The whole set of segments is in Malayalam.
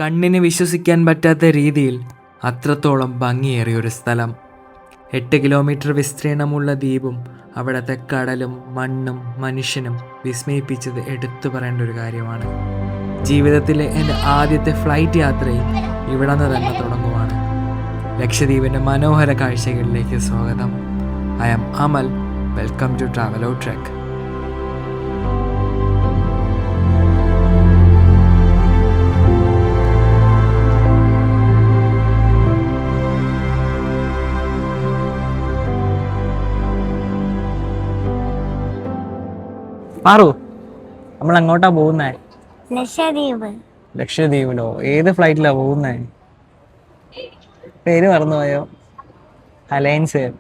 കണ്ണിന് വിശ്വസിക്കാൻ പറ്റാത്ത രീതിയിൽ അത്രത്തോളം ഭംഗിയേറിയൊരു സ്ഥലം. 8 കിലോമീറ്റർ വിസ്തീർണമുള്ള ദ്വീപും അവിടുത്തെ കടലും മണ്ണും മനുഷ്യനും വിസ്മയിപ്പിച്ചത് എടുത്തു പറയേണ്ട ഒരു കാര്യമാണ്. ജീവിതത്തിലെ എൻ്റെ ആദ്യത്തെ ഫ്ലൈറ്റ് യാത്രയും ഇവിടെ നിന്ന് തന്നെ തുടങ്ങുവാണ്. ലക്ഷദ്വീപിൻ്റെ മനോഹര കാഴ്ചകളിലേക്ക് സ്വാഗതം. I am Amal. Welcome to Travelo Trek. മാറു, നമ്മൾ അങ്ങോട്ടാ പോകുന്നേ? ലക്ഷദ്വീപിലോ? ഏത് ഫ്ലൈറ്റിലാ പോകുന്നേ? പേര് മറന്നുപോയോ? Alliance Air.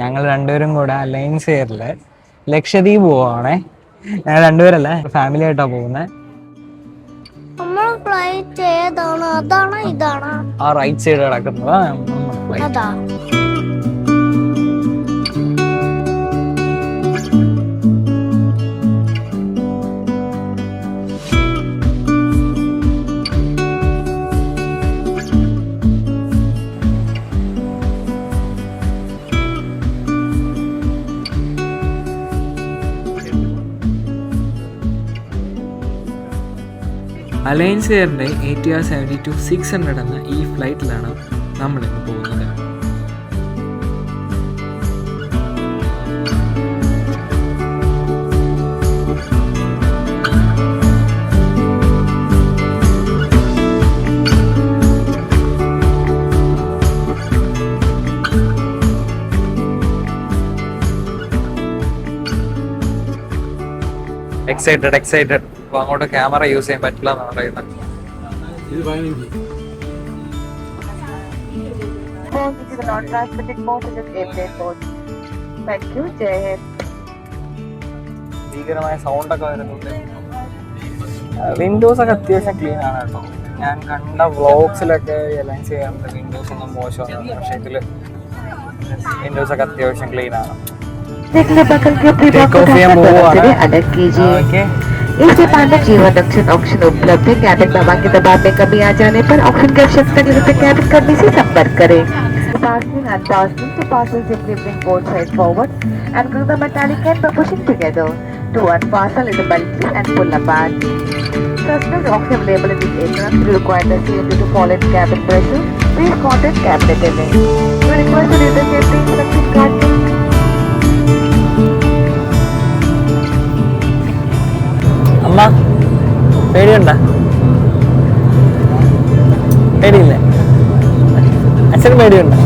ഞങ്ങൾ രണ്ടുപേരും കൂടെ അലയൻസ് എയറില് ലക്ഷദ്വീപ് പോവാണേ. ഞങ്ങൾ രണ്ടുപേരല്ലേ, ഫാമിലി ആയിട്ടാ പോകുന്നേ. ആ റൈറ്റ് സൈഡ് കിടക്കുന്നതാ ഫ്ലൈറ്റ്. അലയൻസ് എയറിൻ്റെ ATR 72-600 എന്ന ഈ ഫ്ലൈറ്റിലാണ് നമ്മളിന്ന് പോകുന്നത്. എക്സൈറ്റഡ്. അപ്പോൾ അങ്ങോട്ട് ക്യാമറ യൂസ് ചെയ്യാൻ പറ്റില്ല എന്നാണ് പറയുന്നത്. ഭീകരമായ സൗണ്ടൊക്കെ വരുന്നുണ്ട്. വിൻഡോസ് ഒക്കെ അത്യാവശ്യം ക്ലീൻ ആണ് കേട്ടോ. ഞാൻ കണ്ട വ്ളോഗ്സിലൊക്കെ അലയൻസ് ചെയ്യാറുണ്ട് വിൻഡോസ് ഒന്നും മോശമാണ്, പക്ഷേ ഇതിൽ വിൻഡോസ് ഒക്കെ അത്യാവശ്യം ക്ലീൻ ആണ്. इस पांडव जीवन रक्षण ऑप्शन उपलब्ध है। कैबिन दबा के दबाव में कमी आ जाने पर ऑप्शन के आवश्यकता के लिए कैबिन कर्मी से संपर्क करें। Fastening and fastening to parcel simply bring both sides forward and glue the metallic end by pushing together. To unfasten is a belt clip and pull apart. Suspend oxygen label in the aircraft. You require the safety to fall in cabin pressure. Please contact cabin attendant. You request to read the safety instruction card. അമ്മ, പേടിയുണ്ടോ? പേടിയില്ലേ? അച്ഛന് പേടിയുണ്ടോ?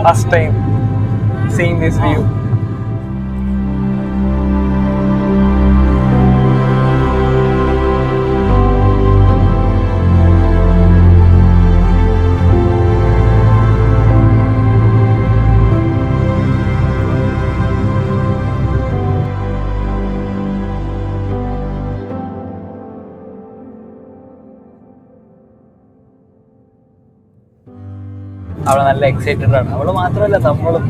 First time seeing this view. അവള് നല്ല എക്സൈറ്റഡ് ആണ്. അവള് മാത്രമല്ല, നമ്മളും.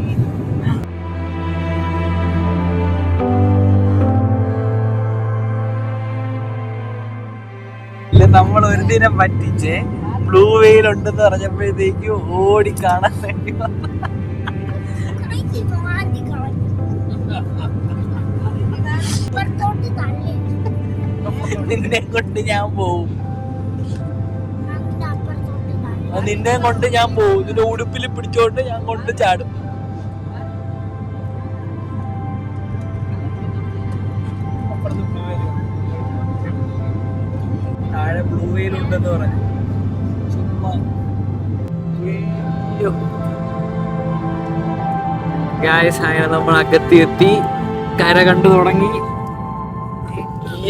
നമ്മൾ ഒരു ദിനം പറ്റിച്ച് ബ്ലൂ വെയിൽ ഉണ്ടെന്ന് പറഞ്ഞപ്പോഴത്തേക്ക് ഓടി കാണാൻ വേണ്ടി നിന്നെ കൊണ്ട് ഞാൻ പോവും. നിന്നെ കൊണ്ട് ഞാൻ പോകും. നിന്റെ ഉടുപ്പിൽ പിടിച്ചോണ്ട് ഞാൻ കൊണ്ട് ചാടും. താഴെ ബ്ലൂ വെയിൽ ഉണ്ടെന്ന് പറഞ്ഞു. ചുമ്മാ ഗായ്സ്, അങ്ങനെ നമ്മൾ അകത്തെത്തി കര കണ്ടു തുടങ്ങി.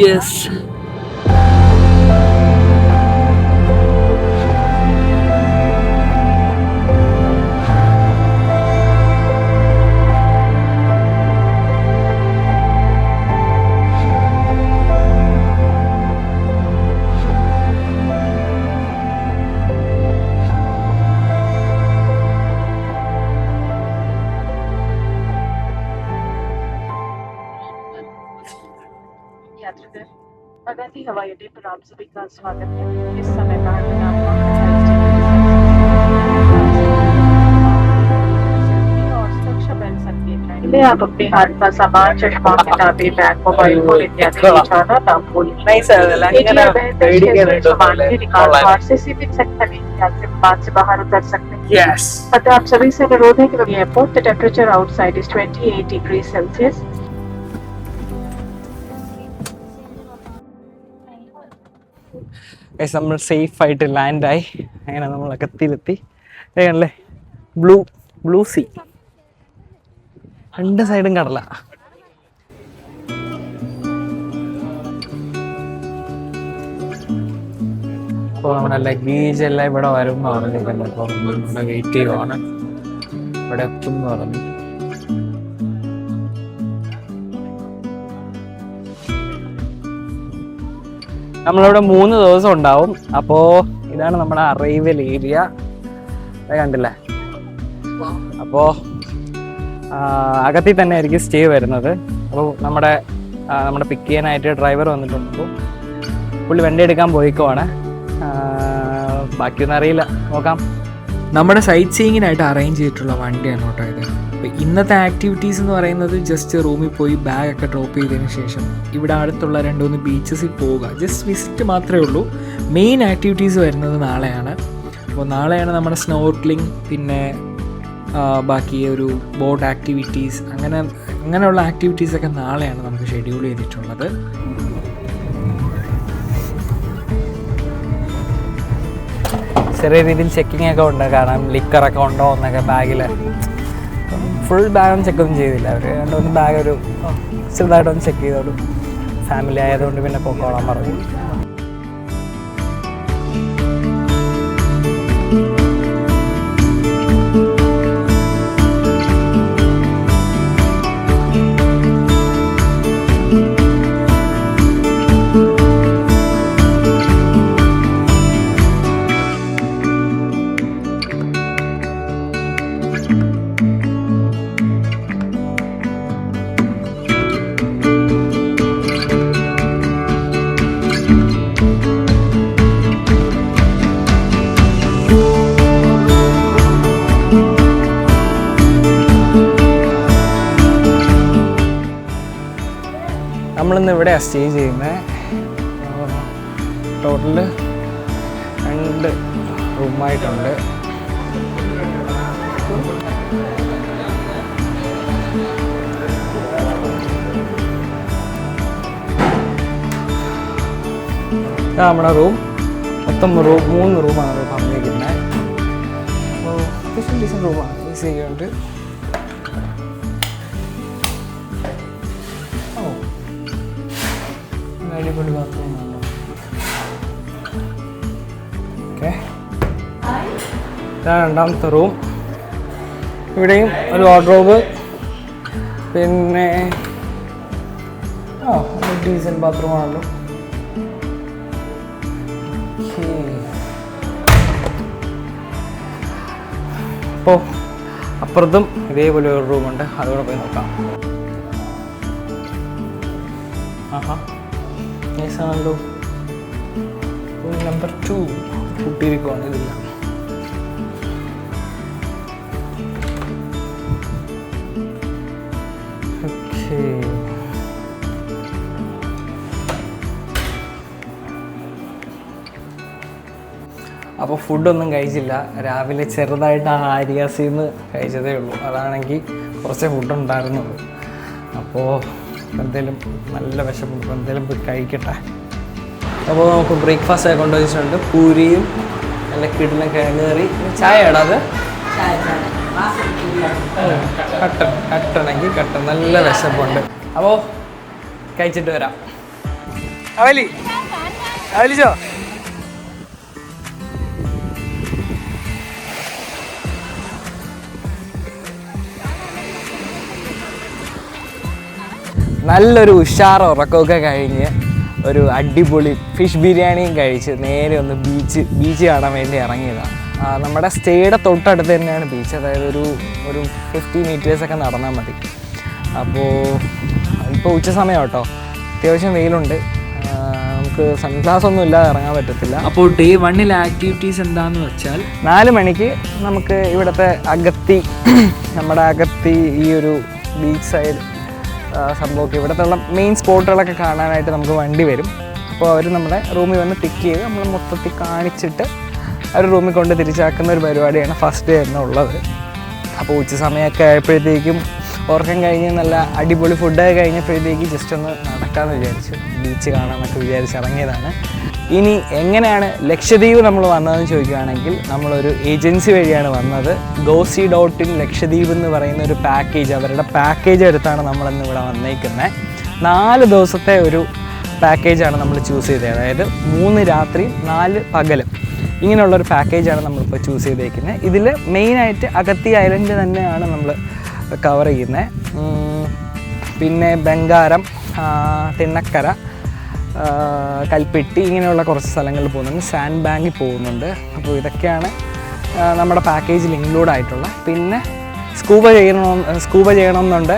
യെസ്, अगाधी हवाई अड्डे पर आप सभी का स्वागत है। इस समय बाहर में आपको और सुरक्षा बेल्ट संकेत रहेंगे। आप अपने हाथ का सामान, चश्मा, किताबें, बैग, मोबाइल फोन इत्यादि ले जाना ना भूलें। सामान के निकाल द्वार से सीमित संख्या में यात्री बाद से बाहर उतर सकते हैं। अतः आप सभी से अनुरोध है कि airport the temperature outside is 28 degree Celsius. നമ്മൾ സേഫായിട്ട് ലാൻഡായി. അങ്ങനെ നമ്മൾ അകത്തിലെത്തി. അല്ലേ ബ്ലൂ സീ, 2 സൈഡും കടല. അപ്പോൾ നമ്മുടെ ലഗേജ് എല്ലാം ഇവിടെ വരും എന്ന് പറഞ്ഞിട്ടുണ്ട്. അപ്പോൾ ഇവിടെ വെയിറ്റ് ചെയ്യുവാണ്. ഇവിടെ എത്തും എന്ന് പറഞ്ഞു. നമ്മളിവിടെ 3 ദിവസം ഉണ്ടാവും. അപ്പോൾ ഇതാണ് നമ്മുടെ അറൈവൽ ഏരിയ, കണ്ടില്ലേ. അപ്പോൾ അകത്തിൽ തന്നെ ആയിരിക്കും സ്റ്റേ വരുന്നത്. അപ്പോൾ നമ്മുടെ പിക്ക് ചെയ്യാനായിട്ട് ഡ്രൈവർ വന്നിട്ടുണ്ട്. അപ്പോൾ പുള്ളി വണ്ടി എടുക്കാൻ പോയിക്കുവാണ്. ബാക്കിയൊന്നും അറിയില്ല, നോക്കാം. നമ്മുടെ സൈറ്റ് സീയിങ്ങിനായിട്ട് അറേഞ്ച് ചെയ്തിട്ടുള്ള വണ്ടിയാണ് കേട്ടോ ഇത്. അപ്പോൾ ഇന്നത്തെ ആക്ടിവിറ്റീസ് എന്ന് പറയുന്നത് ജസ്റ്റ് റൂമിൽ പോയി ബാഗൊക്കെ ഡ്രോപ്പ് ചെയ്തതിന് ശേഷം ഇവിടെ അടുത്തുള്ള 2-3 ബീച്ചസിൽ പോവുക, ജസ്റ്റ് വിസിറ്റ് മാത്രമേ ഉള്ളൂ. മെയിൻ ആക്ടിവിറ്റീസ് വരുന്നത് നാളെയാണ്. അപ്പോൾ നാളെയാണ് നമ്മുടെ സ്നോർക്ലിംഗ്, പിന്നെ ബാക്കി ഒരു ബോട്ട് ആക്ടിവിറ്റീസ്, അങ്ങനെയുള്ള ആക്ടിവിറ്റീസൊക്കെ നാളെയാണ് നമുക്ക് ഷെഡ്യൂൾ ചെയ്തിട്ടുള്ളത്. ചെറിയ രീതിയിൽ ചെക്കിംഗ് ഒക്കെ ഉണ്ട്, കാരണം ലിക്കറൊക്കെ ഉണ്ടോ എന്നൊക്കെ ബാഗിൽ. ഫുൾ ബാഗൊന്നും ചെക്കൊന്നും ചെയ്തില്ല അവർ. 2-3 ബാഗ് ഒരു ചെറുതായിട്ടൊന്ന് ചെക്ക് ചെയ്തോളൂ. ഫാമിലി ആയതുകൊണ്ട് പിന്നെ പൊക്കോളാൻ പറഞ്ഞു. നമ്മളിന്ന് ഇവിടെയാണ് സ്റ്റേ ചെയ്യുന്നത്. ടോട്ടല് 2 റൂമായിട്ടുണ്ട്. നമ്മുടെ റൂം മൊത്തം 3 റൂമാണ് പറഞ്ഞിരിക്കുന്നത്. അപ്പോൾ അത്യാവശ്യം ഡീസൻറ്റ് റൂമാണ്, ഈസി ചെയ്യുന്നുണ്ട്. അടിപൊളി ബാത്റൂമാണ്. ഓക്കെ, ഇതാണ് 2ാമത്തെ റൂം. ഇവിടെയും ഒരു വാർഡ്രോബ്, പിന്നെ ഡീസൻറ്റ് ബാത്റൂമാണല്ലോ. അപ്പോൾ അപ്പുറത്തും ഇതേപോലെ ഒരു റൂമുണ്ട്, അതുകൂടെ പോയി നോക്കാം. ആഹാ, നൈസാണല്ലോ. നമ്പർ 2 കൂട്ടിയിരിക്കുവാണ്, ഇതില്ല. ഓക്കേ, അപ്പോൾ ഫുഡൊന്നും കഴിച്ചില്ല. രാവിലെ ചെറുതായിട്ട് ആര്യാസിന്ന് കഴിച്ചതേ ഉള്ളൂ. അതാണെങ്കിൽ കുറച്ച് ഫുഡുണ്ടായിരുന്നുള്ളൂ. അപ്പോൾ എന്തെങ്കിലും നല്ല വിശപ്പ്, എന്തെങ്കിലും പോയി കഴിക്കട്ടെ. അപ്പോൾ നമുക്ക് ബ്രേക്ക്ഫാസ്റ്റ് ഒക്കെ കൊണ്ടുവച്ചിട്ടുണ്ട്. പൂരിയും നല്ല കിടിലം കിഴങ്ങ് കറി, ചായ ഇടാതെ കട്ടണെങ്കിൽ കട്ടൻ. നല്ല വിശപ്പുണ്ട്. അപ്പോൾ കഴിച്ചിട്ട് വരാം. അവലിച്ചോ നല്ലൊരു ഉഷാർ ഉറക്കമൊക്കെ കഴിഞ്ഞ് ഒരു അടിപൊളി ഫിഷ് ബിരിയാണിയും കഴിച്ച് നേരെ ഒന്ന് ബീച്ച് കാണാൻ വേണ്ടി ഇറങ്ങിയതാണ്. നമ്മുടെ സ്റ്റേയുടെ തൊട്ടടുത്ത് തന്നെയാണ് ബീച്ച്. അതായത് ഒരു 50 മീറ്റേഴ്സൊക്കെ നടന്നാൽ മതി. അപ്പോൾ ഇപ്പോൾ ഉച്ച സമയം കേട്ടോ, അത്യാവശ്യം വെയിലുണ്ട്. നമുക്ക് സൺഗ്ലാസ് ഒന്നും ഇല്ലാതെ ഇറങ്ങാൻ പറ്റത്തില്ല. അപ്പോൾ ഡേ 1 ആക്ടിവിറ്റീസ് എന്താണെന്ന് വെച്ചാൽ 4 മണിക്ക് നമുക്ക് ഇവിടുത്തെ അഗത്തി നമ്മുടെ അഗത്തി ഈ ഒരു ബീച്ച് സൈഡ് സംഭവമൊക്കെ ഇവിടുത്തെ ഉള്ള മെയിൻ സ്പോട്ടുകളൊക്കെ കാണാനായിട്ട് നമുക്ക് വണ്ടി വരും. അപ്പോൾ അവർ നമ്മളെ റൂമിൽ വന്ന് പിക്ക് ചെയ്ത് നമ്മൾ മൊത്തത്തിൽ കാണിച്ചിട്ട് അവർ റൂമിൽ കൊണ്ട് തിരിച്ചാക്കുന്ന ഒരു പരിപാടിയാണ് ഫസ്റ്റ് ഡേ എന്നുള്ളത്. അപ്പോൾ ഉച്ച സമയമൊക്കെ ആയപ്പോഴത്തേക്കും ഉറക്കം കഴിഞ്ഞ് നല്ല അടിപൊളി ഫുഡൊക്കെ കഴിഞ്ഞപ്പോഴത്തേക്ക് ജസ്റ്റ് ഒന്ന് നടക്കാമെന്ന് വിചാരിച്ചു, ബീച്ച് കാണാമെന്നൊക്കെ വിചാരിച്ച് ഇറങ്ങിയതാണ്. ഇനി എങ്ങനെയാണ് ലക്ഷദ്വീപ് നമ്മൾ വന്നതെന്ന് ചോദിക്കുകയാണെങ്കിൽ നമ്മളൊരു ഏജൻസി വഴിയാണ് വന്നത്. GoSee.in ലക്ഷദ്വീപ് എന്ന് പറയുന്ന ഒരു പാക്കേജ്, അവരുടെ പാക്കേജ് എടുത്താണ് നമ്മളിന്ന് ഇവിടെ വന്നേക്കുന്നത്. 4 ദിവസത്തെ ഒരു പാക്കേജാണ് നമ്മൾ ചൂസ് ചെയ്തത്. അതായത് 3 രാത്രി 4 പകലും ഇങ്ങനെയുള്ളൊരു പാക്കേജാണ് നമ്മളിപ്പോൾ ചൂസ് ചെയ്തേക്കുന്നത്. ഇതിൽ മെയിനായിട്ട് അഗത്തി ഐലൻഡ് തന്നെയാണ് നമ്മൾ കവർ ചെയ്യുന്നത്. പിന്നെ ബംഗാരം, തിണ്ണക്കര, കൽപ്പെട്ടി ഇങ്ങനെയുള്ള കുറച്ച് സ്ഥലങ്ങളിൽ പോകുന്നുണ്ട്. സാൻഡ് ബാങ്കിൽ പോകുന്നുണ്ട്. അപ്പോൾ ഇതൊക്കെയാണ് നമ്മുടെ പാക്കേജിൽ ഇൻക്ലൂഡ് ആയിട്ടുള്ള. പിന്നെ സ്കൂബ ചെയ്യണമെന്നുണ്ട്.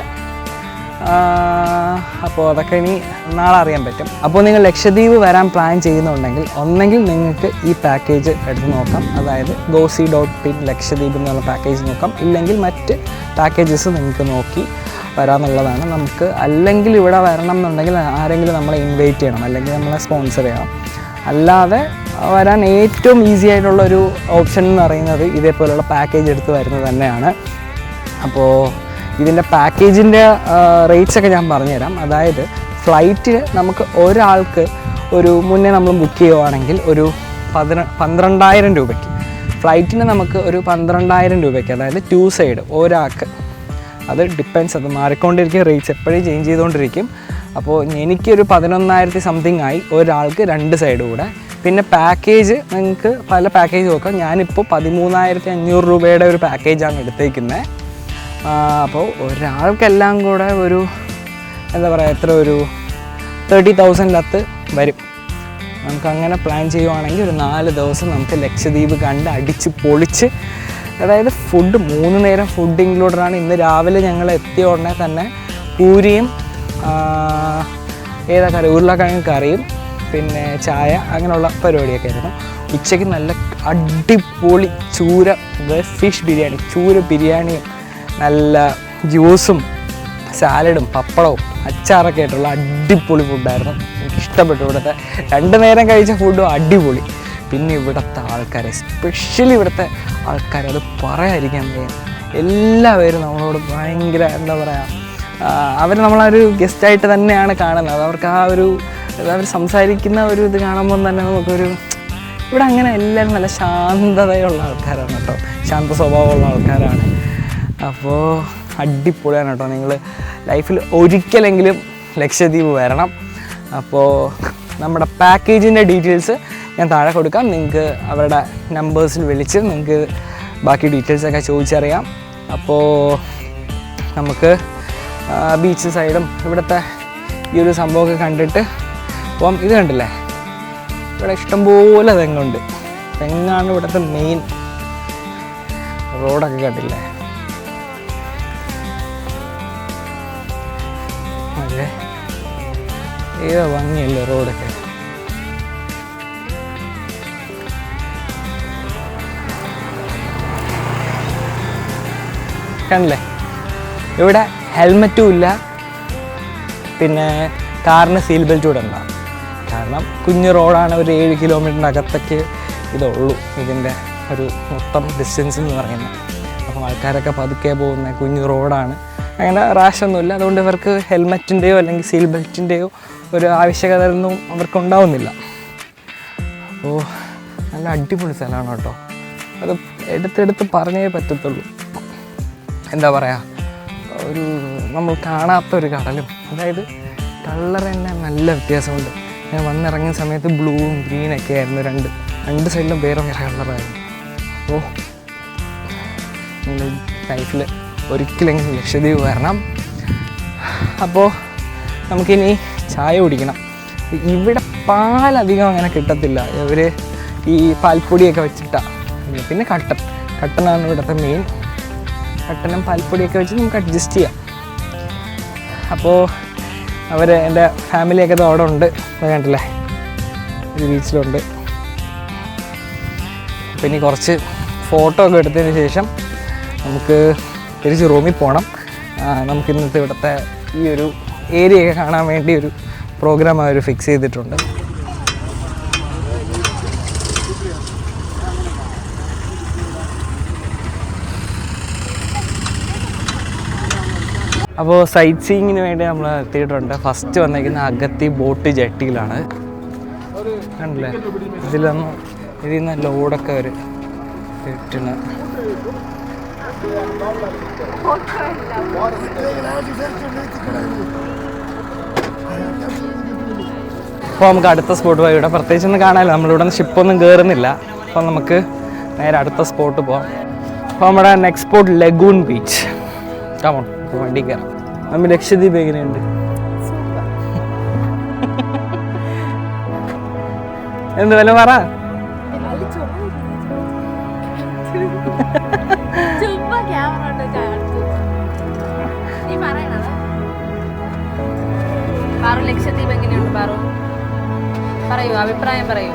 അപ്പോൾ അതൊക്കെ ഇനി നാളെ അറിയാൻ പറ്റും. അപ്പോൾ നിങ്ങൾ ലക്ഷദ്വീപ് വരാൻ പ്ലാൻ ചെയ്യുന്നുണ്ടെങ്കിൽ ഒന്നെങ്കിൽ നിങ്ങൾക്ക് ഈ പാക്കേജ് എടുത്ത് നോക്കാം, അതായത് GoSee.in ലക്ഷദ്വീപ് എന്നുള്ള പാക്കേജ് നോക്കാം. ഇല്ലെങ്കിൽ മറ്റ് പാക്കേജസ് നിങ്ങൾക്ക് നോക്കി വരാമെന്നുള്ളതാണ്. നമുക്ക് അല്ലെങ്കിൽ ഇവിടെ വരണം എന്നുണ്ടെങ്കിൽ ആരെങ്കിലും നമ്മളെ ഇൻവൈറ്റ് ചെയ്യണം, അല്ലെങ്കിൽ നമ്മളെ സ്പോൺസർ ചെയ്യണം. അല്ലാതെ വരാൻ ഏറ്റവും ഈസി ആയിട്ടുള്ളൊരു ഓപ്ഷൻ എന്ന് പറയുന്നത് ഇതേപോലെയുള്ള പാക്കേജ് എടുത്ത് വരുന്നത് തന്നെയാണ്. അപ്പോൾ ഇതിൻ്റെ പാക്കേജിൻ്റെ റേറ്റ്സൊക്കെ ഞാൻ പറഞ്ഞുതരാം. അതായത് ഫ്ലൈറ്റിന് നമുക്ക് ഒരാൾക്ക് ഒരു മുന്നേ നമ്മൾ ബുക്ക് ചെയ്യുവാണെങ്കിൽ ഒരു 12,000 രൂപയ്ക്ക്, ഫ്ലൈറ്റിന് നമുക്ക് ഒരു 12,000 രൂപയ്ക്ക്, അതായത് 2 സൈഡ് ഒരാൾക്ക്. അത് ഡിപ്പെൻസ്, അത് മാറിക്കൊണ്ടിരിക്കും, റേറ്റ്സ് എപ്പോഴും ചേഞ്ച് ചെയ്തുകൊണ്ടിരിക്കും. അപ്പോൾ എനിക്കൊരു 11,000 സംതിങ് ആയി ഒരാൾക്ക് 2 സൈഡ് കൂടെ. പിന്നെ പാക്കേജ് നിങ്ങൾക്ക് പല പാക്കേജ് നോക്കാം. ഞാനിപ്പോൾ 13,500 രൂപയുടെ ഒരു പാക്കേജാണ് എടുത്തേക്കുന്നത്. അപ്പോൾ ഒരാൾക്കെല്ലാം കൂടെ ഒരു എന്താ പറയുക, എത്ര ഒരു 30,000 വരും. നമുക്കങ്ങനെ പ്ലാൻ ചെയ്യുവാണെങ്കിൽ ഒരു 4 ദിവസം നമുക്ക് ലക്ഷദ്വീപ് കണ്ട് അടിച്ച് പൊളിച്ച്, അതായത് ഫുഡ് 3 നേരം ഫുഡ് ഇൻക്ലൂഡഡാണ്. ഇന്ന് രാവിലെ ഞങ്ങൾ എത്തിയ ഉടനെ തന്നെ പൂരിയും കറി, ഉരുളക്കിഴങ്ങ് കറിയും പിന്നെ ചായ അങ്ങനെയുള്ള പരിപാടിയൊക്കെ ആയിരുന്നു. ഉച്ചയ്ക്ക് നല്ല അടിപൊളി ഫിഷ് ബിരിയാണി, ചൂര ബിരിയാണിയും നല്ല ജ്യൂസും സാലഡും പപ്പടവും അച്ചാറൊക്കെ ആയിട്ടുള്ള അടിപൊളി ഫുഡായിരുന്നു. എനിക്കിഷ്ടപ്പെട്ടു. ഇവിടുത്തെ 2 നേരം കഴിച്ച ഫുഡും അടിപൊളി. പിന്നെ ഇവിടുത്തെ ആൾക്കാർ, എസ്പെഷ്യലി ഇവിടുത്തെ ആൾക്കാർ, അത് പറയാതിരിക്കാൻ വയ്യ. എല്ലാവരും നമ്മളോട് ഭയങ്കര എന്താ പറയുക, അവർ നമ്മളൊരു ഗസ്റ്റായിട്ട് തന്നെയാണ് കാണുന്നത്. അവർക്ക് ആ ഒരു അവർ സംസാരിക്കുന്ന ഒരു ഇത് കാണുമ്പോൾ തന്നെ നമുക്കൊരു, ഇവിടെ അങ്ങനെ എല്ലാവരും നല്ല ശാന്തതയുള്ള ആൾക്കാരാണ് കേട്ടോ, ശാന്ത സ്വഭാവമുള്ള ആൾക്കാരാണ്. അപ്പോൾ അടിപൊളിയാണ് കേട്ടോ. നിങ്ങൾ ലൈഫിൽ ഒരിക്കലെങ്കിലും ലക്ഷദ്വീപ് വരണം. അപ്പോൾ നമ്മുടെ പാക്കേജിൻ്റെ ഡീറ്റെയിൽസ് ഞാൻ താഴെ കൊടുക്കാം. നിങ്ങൾക്ക് അവരുടെ നമ്പേഴ്സിൽ വിളിച്ച് നിങ്ങൾക്ക് ബാക്കി ഡീറ്റെയിൽസൊക്കെ ചോദിച്ചറിയാം. അപ്പോൾ നമുക്ക് ബീച്ച് സൈഡും ഇവിടുത്തെ ഈ ഒരു സംഭവമൊക്കെ കണ്ടിട്ട് അപ്പം ഇത് കണ്ടില്ലേ, ഇവിടെ ഇഷ്ടംപോലെ തെങ്ങുണ്ട്. തെങ്ങാണ് ഇവിടുത്തെ മെയിൻ. റോഡൊക്കെ കണ്ടില്ലേ, അതെ, ഏതോ ഭംഗിയല്ലേ റോഡൊക്കെ. കണ്ടില്ലേ, ഇവിടെ ഹെൽമറ്റും ഇല്ല, പിന്നെ കാറിന് സീൽ ബെൽറ്റ് കൂടെ ഉണ്ടാവും. കാരണം കുഞ്ഞു റോഡാണ്, ഒരു 7 കിലോമീറ്ററിൻ്റെ അകത്തൊക്കെ ഇതുള്ളൂ ഇതിൻ്റെ ഒരു മൊത്തം ഡിസ്റ്റൻസ് എന്ന് പറയുന്നത്. അപ്പോൾ ആൾക്കാരൊക്കെ പതുക്കെ പോകുന്ന കുഞ്ഞു റോഡാണ്, അങ്ങനെ റാഷൊന്നുമില്ല. അതുകൊണ്ട് ഇവർക്ക് ഹെൽമറ്റിൻ്റെയോ അല്ലെങ്കിൽ സീൽ ബെൽറ്റിൻ്റെയോ ഒരു ആവശ്യകത ഒന്നും അവർക്കുണ്ടാവുന്നില്ല. അപ്പോൾ നല്ല അടിപൊളി സ്ഥലമാണ് കേട്ടോ. അത് എടുത്തെടുത്ത് പറഞ്ഞേ പറ്റത്തുള്ളൂ. എന്താ പറയുക, ഒരു നമ്മൾ കാണാത്തൊരു കടലും, അതായത് കളർ തന്നെ നല്ല വ്യത്യാസമുണ്ട്. ഞാൻ വന്നിറങ്ങിയ സമയത്ത് ബ്ലൂവും ഗ്രീനൊക്കെ ആയിരുന്നു, രണ്ട് സൈഡിലും വേറെ വേറെ കളറായിരുന്നു. അപ്പോൾ നിങ്ങൾ ലൈഫിൽ ഒരിക്കലെങ്കിലും ലക്ഷദ്വീപ് വരണം. അപ്പോൾ നമുക്കിനി ചായ കുടിക്കണം. ഇവിടെ പാലധികം അങ്ങനെ കിട്ടത്തില്ല, ഇവർ ഈ പാൽപ്പൊടിയൊക്കെ വെച്ചിട്ടാണ്. പിന്നെ കട്ടനാണ് ഇവിടുത്തെ മെയിൻ. കട്ടനും പാൽപ്പൊടിയൊക്കെ വെച്ച് നമുക്ക് അഡ്ജസ്റ്റ് ചെയ്യാം. അപ്പോൾ എൻ്റെ ഫാമിലിയൊക്കെ അവിടെ ഉണ്ട്, കണ്ടില്ലേ. ഈ ബീച്ചിലുണ്ട്. അപ്പം ഇനി കുറച്ച് ഫോട്ടോ ഒക്കെ എടുത്തതിന് ശേഷം നമുക്ക് തിരിച്ച് റൂമിൽ പോകണം. നമുക്ക് ഇന്നത്തെ ഇവിടുത്തെ ഈ ഒരു ഏരിയയൊക്കെ കാണാൻ വേണ്ടി ഒരു പ്രോഗ്രാം അവർ ഫിക്സ് ചെയ്തിട്ടുണ്ട്. അപ്പോൾ സൈറ്റ് സീയിങ്ങിന് വേണ്ടി നമ്മൾ എത്തിയിട്ടുണ്ട്. ഫസ്റ്റ് വന്നേക്കുന്ന അഗത്തി ബോട്ട് ജെട്ടിയിലാണ്. കണ്ടില്ലേ, ഇതിൽ നിന്ന് ലോഡൊക്കെ അവർ ഇട്ടിന്. അപ്പോൾ നമുക്ക് അടുത്ത സ്പോട്ട് പോയി. ഇവിടെ പ്രത്യേകിച്ചൊന്നും കാണാനില്ല, നമ്മളിവിടെ നിന്ന് ഷിപ്പൊന്നും കയറുന്നില്ല. അപ്പോൾ നമുക്ക് നേരെ അടുത്ത സ്പോട്ട് പോകാം. അപ്പോൾ നമ്മുടെ next spot lagoon beach. Come on, വണ്ടി കയറാം. നമ്മൾ ലക്ഷദ്വീപ് എങ്ങനെയുണ്ട്? എന്ത് വില പറ? ലക്ഷദ്വീപ് എങ്ങനെയുണ്ട് പറയൂ, അഭിപ്രായം പറയൂ.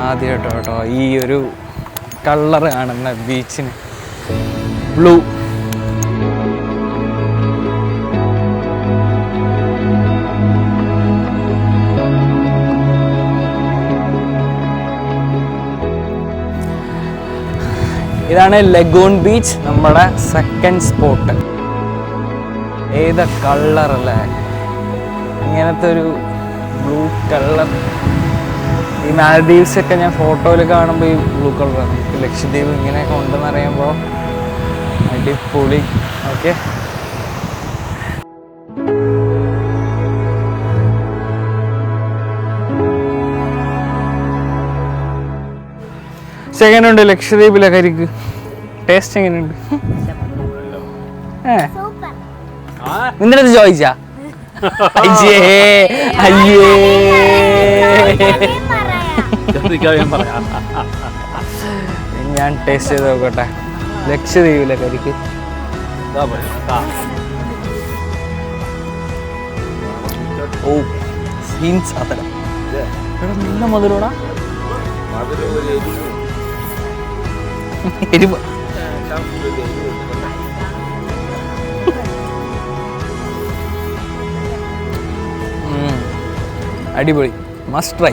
ആദ്യമായിട്ടോ കേട്ടോ ഈ ഒരു കളറ് കാണുന്ന ബീച്ചിന്, ബ്ലൂ. ഇതാണ് ലഗൂൺ ബീച്ച്, നമ്മുടെ സെക്കൻഡ് സ്പോട്ട്. ഏതാ കളറല്ലേ, ഇങ്ങനത്തെ ഒരു ബ്ലൂ കളർ. ഈ മാലദ്വീപ്സ് ഒക്കെ ഞാൻ ഫോട്ടോയിൽ കാണുമ്പോൾ ഈ ബ്ലൂ കളറാണ്. ലക്ഷദ്വീപ് ഇങ്ങനെയൊക്കെ ഉണ്ടെന്ന് അറിയുമ്പോൾ അടിപൊളി. ഓക്കെ, എങ്ങനെയുണ്ട് ലക്ഷദ്വീപിലെ കരിക്ക്? ടേസ്റ്റ് എങ്ങനെയുണ്ട്? നിന്റെ അടുത്ത് ചോദിച്ചാ? ഞാൻ ടേസ്റ്റ് ചെയ്ത് നോക്കട്ടെ ലക്ഷദ്വീപിലെ കരിക്ക്. ഓ, സീൻസ് അതരം നല്ല മധുരൂടാ. എരിവ്. അടിപൊളി, മസ്റ്റ് ട്രൈ.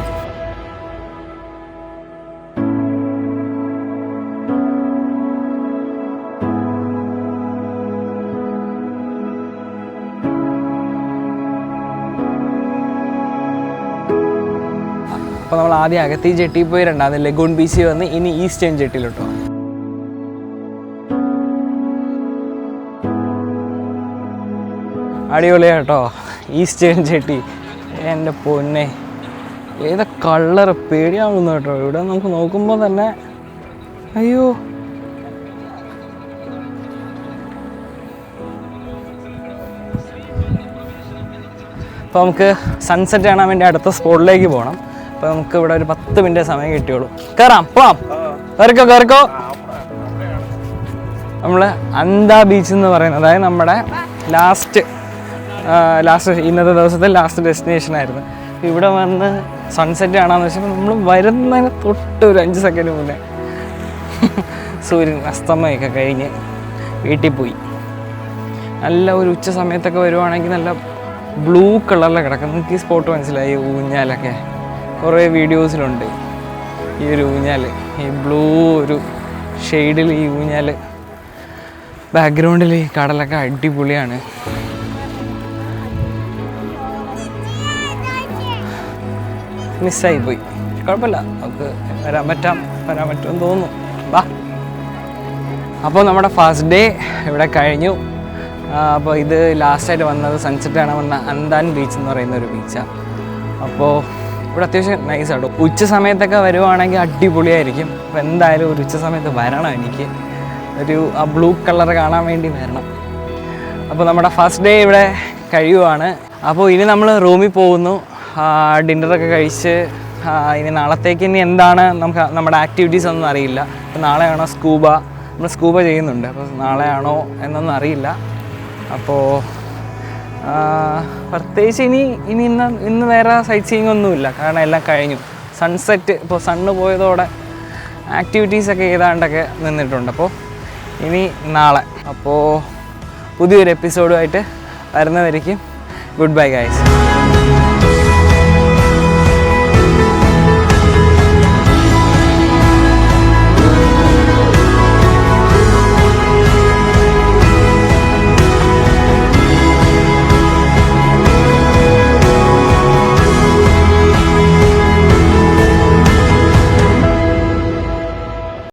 അപ്പോൾ നമ്മൾ ആദ്യം അഗത്തി ജെട്ടിയിൽ പോയി, രണ്ടാമത് ലഗൂൺ ബീച്ചിൽ വന്ന് ഇനി ഈസ്റ്റേൺ ജെട്ടിയിലോട്ടോ. അടിപൊളിയാണ് കേട്ടോ ഈസ്റ്റേൺ ജെട്ടി. എൻ്റെ പൊന്നെ, ഏതാ കളറ്, പേടിയാവുന്നു കേട്ടോ. ഇവിടെ നമുക്ക് നോക്കുമ്പോൾ തന്നെ അയ്യോ. അപ്പോൾ നമുക്ക് സൺസെറ്റ് കാണാൻ വേണ്ടി അടുത്ത സ്പോട്ടിലേക്ക് പോകണം. അപ്പോൾ നമുക്ക് ഇവിടെ ഒരു 10 മിനിറ്റ് സമയം കിട്ടിയുള്ളൂ. കയറാം, പോവാം, കയറിക്കോ. നമ്മൾ അന്താ ബീച്ച് എന്ന് പറയുന്നത്, അതായത് നമ്മുടെ ലാസ്റ്റ് ഇന്നത്തെ ദിവസത്തെ ലാസ്റ്റ് ഡെസ്റ്റിനേഷൻ ആയിരുന്നു. ഇവിടെ വന്ന് സൺസെറ്റ് കാണാമെന്ന് വെച്ചപ്പോൾ നമ്മൾ വരുന്നതിന് തൊട്ട് ഒരു 5 സെക്കൻഡ് മുന്നേ സൂര്യൻ അസ്തമയമൊക്കെ കഴിഞ്ഞ് വീട്ടിൽ പോയി. നല്ല ഒരു ഉച്ച സമയത്തൊക്കെ വരുവാണെങ്കിൽ നല്ല ബ്ലൂ കളറിലൊക്കെ കിടക്കും. നിങ്ങൾക്ക് ഈ സ്പോട്ട് മനസ്സിലായി, ഊഞ്ഞാലൊക്കെ കുറേ വീഡിയോസിലുണ്ട്. ഈ ഒരു ഊഞ്ഞാൽ, ഈ ബ്ലൂ ഒരു ഷെയ്ഡിൽ ഈ ഊഞ്ഞാൽ, ബാക്ക്ഗ്രൗണ്ടിൽ ഈ കടലൊക്കെ അടിപൊളിയാണ്. മിസ്സായി പോയി, കുഴപ്പമില്ല, നമുക്ക് വരാൻ പറ്റുമെന്ന് തോന്നുന്നു. വാ. അപ്പോൾ നമ്മുടെ ഫസ്റ്റ് ഡേ ഇവിടെ കഴിഞ്ഞു. അപ്പോൾ ഇത് ലാസ്റ്റായിട്ട് വന്നത് സൺസെറ്റ് കാണാൻ വന്ന അന്താൻ ബീച്ച് എന്ന് പറയുന്ന ഒരു ബീച്ചാണ്. അപ്പോൾ ഇവിടെ അത്യാവശ്യം നൈസാണ്. ഉച്ച സമയത്തൊക്കെ വരുവാണെങ്കിൽ അടിപൊളിയായിരിക്കും. അപ്പോൾ എന്തായാലും ഒരു ഉച്ച സമയത്ത് വരണം, എനിക്ക് ആ ബ്ലൂ കളർ കാണാൻ വേണ്ടി വരണം. അപ്പോൾ നമ്മുടെ ഫസ്റ്റ് ഡേ ഇവിടെ കഴിയുവാണ്. അപ്പോൾ ഇനി നമ്മൾ റൂമിൽ പോകുന്നു, ഡിന്നറൊക്കെ കഴിച്ച്. ഇനി നാളത്തേക്ക് ഇനി എന്താണ് നമ്മുടെ ആക്ടിവിറ്റീസ് ഒന്നും അറിയില്ല. അപ്പോൾ നാളെയാണോ സ്കൂബ, നമ്മൾ സ്കൂബ ചെയ്യുന്നുണ്ട്. അപ്പോൾ നാളെ ആണോ എന്നൊന്നും അറിയില്ല. അപ്പോൾ പ്രത്യേകിച്ച് ഇന്ന് വേറെ സൈറ്റ് സീയിങ് ഒന്നുമില്ല, കാരണം എല്ലാം കഴിഞ്ഞു. സൺസെറ്റ് ഇപ്പോൾ സണ്ണ് പോയതോടെ ആക്ടിവിറ്റീസൊക്കെ ഏതാണ്ടൊക്കെ നിന്നിട്ടുണ്ട്. അപ്പോൾ ഇനി നാളെ അപ്പോൾ പുതിയൊരു എപ്പിസോഡുമായിട്ട് വരുന്നവരേക്കും ഗുഡ് ബൈ ഗൈസ്.